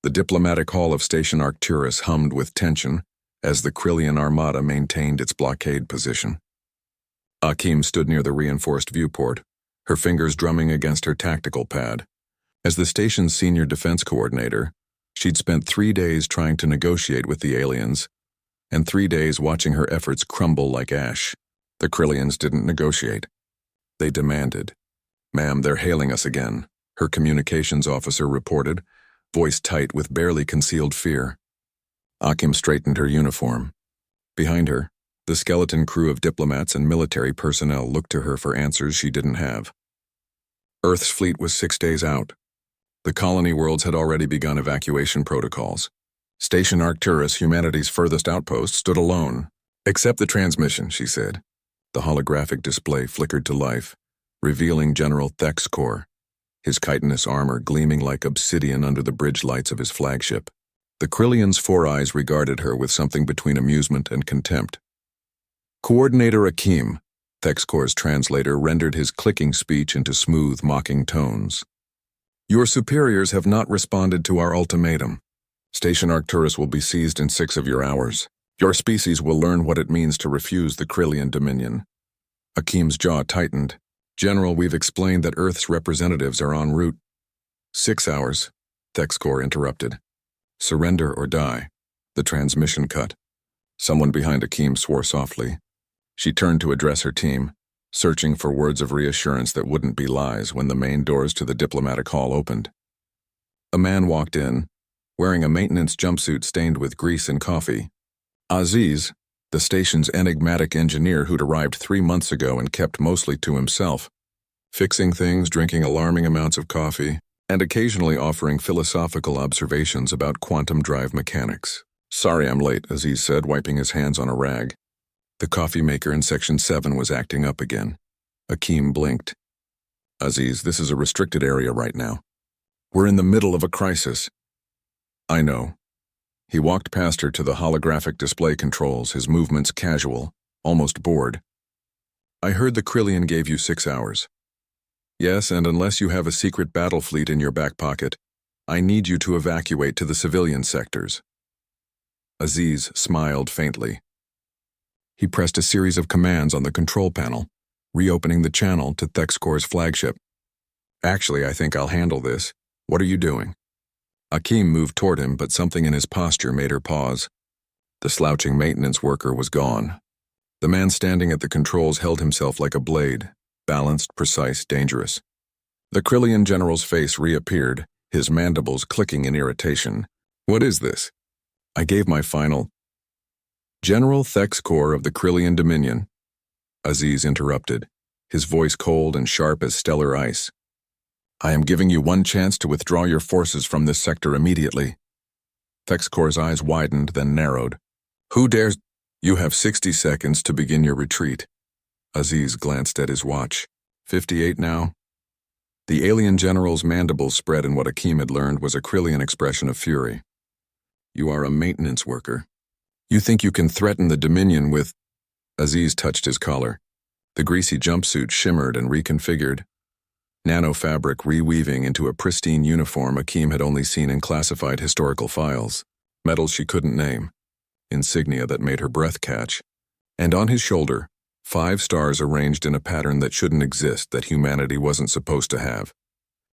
The diplomatic hall of Station Arcturus hummed with tension as the Krillian armada maintained its blockade position. Akim stood near the reinforced viewport, her fingers drumming against her tactical pad. As the station's senior defense coordinator, she'd spent 3 days trying to negotiate with the aliens, and 3 days watching her efforts crumble like ash. The Krillians didn't negotiate. They demanded. "Ma'am, they're hailing us again," her communications officer reported, voice tight with barely concealed fear. Akim straightened her uniform. Behind her, the skeleton crew of diplomats and military personnel looked to her for answers she didn't have. Earth's fleet was 6 days out. The colony worlds had already begun evacuation protocols. Station Arcturus, humanity's furthest outpost, stood alone. "Accept the transmission," she said. The holographic display flickered to life, revealing General Thexkor, his chitinous armor gleaming like obsidian under the bridge lights of his flagship. The Krillian's 4 eyes regarded her with something between amusement and contempt. "Coordinator Akim," Thexkor's translator rendered his clicking speech into smooth, mocking tones. "Your superiors have not responded to our ultimatum. Station Arcturus will be seized in 6 of your hours. Your species will learn what it means to refuse the Krillian dominion." Akim's jaw tightened. "General, we've explained that Earth's representatives are en route." 6 hours, Thexkor interrupted. "Surrender or die." The transmission cut. Someone behind Akim swore softly. She turned to address her team, searching for words of reassurance that wouldn't be lies when the main doors to the diplomatic hall opened. A man walked in, wearing a maintenance jumpsuit stained with grease and coffee. Aziz, the station's enigmatic engineer who'd arrived 3 months ago and kept mostly to himself, fixing things, drinking alarming amounts of coffee, and occasionally offering philosophical observations about quantum drive mechanics. "Sorry I'm late," Aziz said, wiping his hands on a rag. The coffee maker in Section 7 was acting up again. Akim blinked. "Aziz, this is a restricted area right now. We're in the middle of a crisis." "I know." He walked past her to the holographic display controls, his movements casual, almost bored. "I heard the Krillian gave you 6 hours. Yes, and unless you have a secret battle fleet in your back pocket, I need you to evacuate to the civilian sectors." Aziz smiled faintly. He pressed a series of commands on the control panel, reopening the channel to Thexkor's flagship. "Actually, I think I'll handle this. What are you doing?" Akim moved toward him, but something in his posture made her pause. The slouching maintenance worker was gone. The man standing at the controls held himself like a blade, balanced, precise, dangerous. The Krillian general's face reappeared, his mandibles clicking in irritation. "What is this?" "I gave my final—" "General Thexkor of the Krillian Dominion," Aziz interrupted, his voice cold and sharp as stellar ice. "I am giving you one chance to withdraw your forces from this sector immediately." Thexkor's eyes widened, then narrowed. "Who dares—" "You have 60 seconds to begin your retreat." Aziz glanced at his watch. 58 now? The alien general's mandibles spread in what Akim had learned was a Krillian expression of fury. "You are a maintenance worker. You think you can threaten the Dominion with—" Aziz touched his collar. The greasy jumpsuit shimmered and reconfigured, nanofabric reweaving into a pristine uniform Akim had only seen in classified historical files, medals she couldn't name, insignia that made her breath catch, and on his shoulder, 5 stars arranged in a pattern that shouldn't exist, that humanity wasn't supposed to have.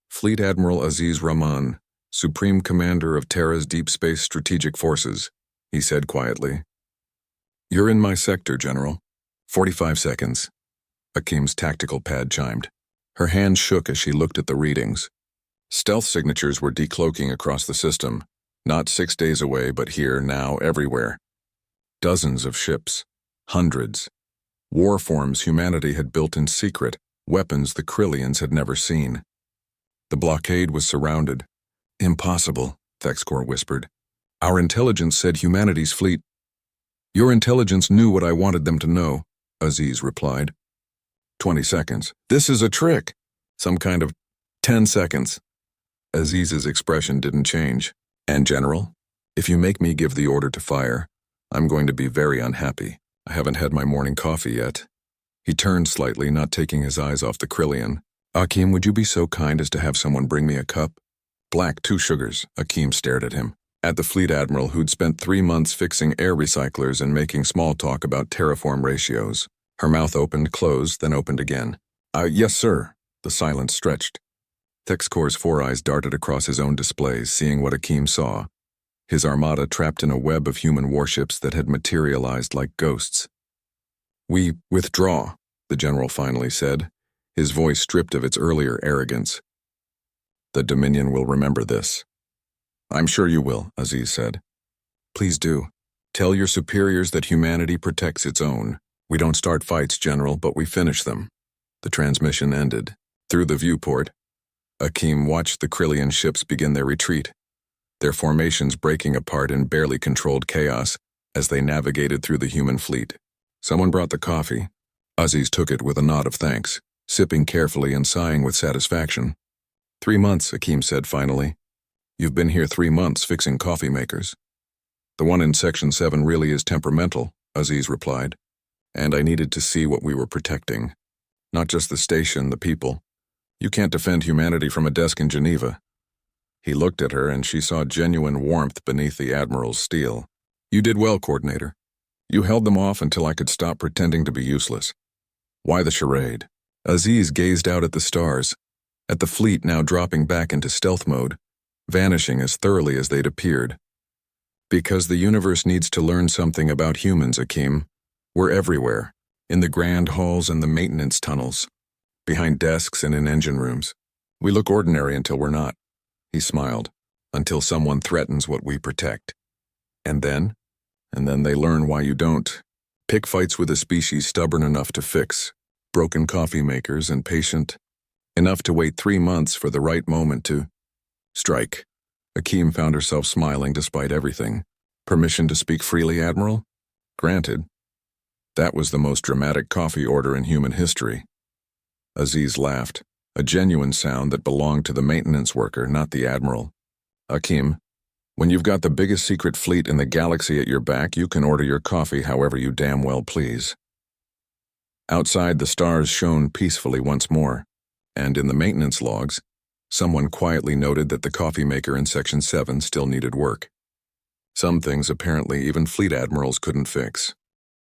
Fleet Admiral Aziz Rahman, Supreme Commander of Terra's Deep Space Strategic Forces, he said quietly. "You're in my sector, General." 45 seconds. Akim's tactical pad chimed. Her hand shook as she looked at the readings. Stealth signatures were decloaking across the system, not 6 days away, but here, now, everywhere. Dozens of ships. Hundreds. War forms humanity had built in secret, weapons the Krillians had never seen. The blockade was surrounded. "Impossible," Thexkor whispered. "Our intelligence said humanity's fleet—" "Your intelligence knew what I wanted them to know," Aziz replied. 20 seconds. "This is a trick." "Some kind of—" 10 seconds. Aziz's expression didn't change. "And General, if you make me give the order to fire, I'm going to be very unhappy. I haven't had my morning coffee yet." He turned slightly, not taking his eyes off the Krillian. "Akim, would you be so kind as to have someone bring me a cup?" Black, 2 sugars. Akeem stared at him. At the fleet admiral who'd spent 3 months fixing air recyclers and making small talk about terraform ratios. Her mouth opened, closed, then opened again. Yes, sir. The silence stretched. Thexcor's 4 eyes darted across his own displays, seeing what Akeem saw. His armada trapped in a web of human warships that had materialized like ghosts. We withdraw, the general finally said, his voice stripped of its earlier arrogance. The Dominion will remember this. I'm sure you will, Aziz said. Please do. Tell your superiors that humanity protects its own. We don't start fights, General, but we finish them. The transmission ended. Through the viewport, Akeem watched the Krillian ships begin their retreat, their formations breaking apart in barely controlled chaos as they navigated through the human fleet. Someone brought the coffee. Aziz took it with a nod of thanks, sipping carefully and sighing with satisfaction. 3 months, Akeem said finally. You've been here 3 months fixing coffee makers. The one in Section 7 really is temperamental, Aziz replied. And I needed to see what we were protecting. Not just the station, the people. You can't defend humanity from a desk in Geneva. He looked at her and she saw genuine warmth beneath the Admiral's steel. You did well, Coordinator. You held them off until I could stop pretending to be useless. Why the charade? Aziz gazed out at the stars, at the fleet now dropping back into stealth mode, vanishing as thoroughly as they'd appeared. Because the universe needs to learn something about humans, Akeem. We're everywhere, in the grand halls and the maintenance tunnels, behind desks and in engine rooms. We look ordinary until we're not. He smiled. Until someone threatens what we protect. And then they learn why you don't. Pick fights with a species stubborn enough to fix, broken coffee makers and patient enough to wait 3 months for the right moment to strike. Akeem found herself smiling despite everything. Permission to speak freely, Admiral? Granted. That was the most dramatic coffee order in human history. Aziz laughed, a genuine sound that belonged to the maintenance worker, not the Admiral. Akeem, when you've got the biggest secret fleet in the galaxy at your back, you can order your coffee however you damn well please. Outside, the stars shone peacefully once more, and in the maintenance logs, someone quietly noted that the coffee maker in Section 7 still needed work. Some things apparently even fleet admirals couldn't fix.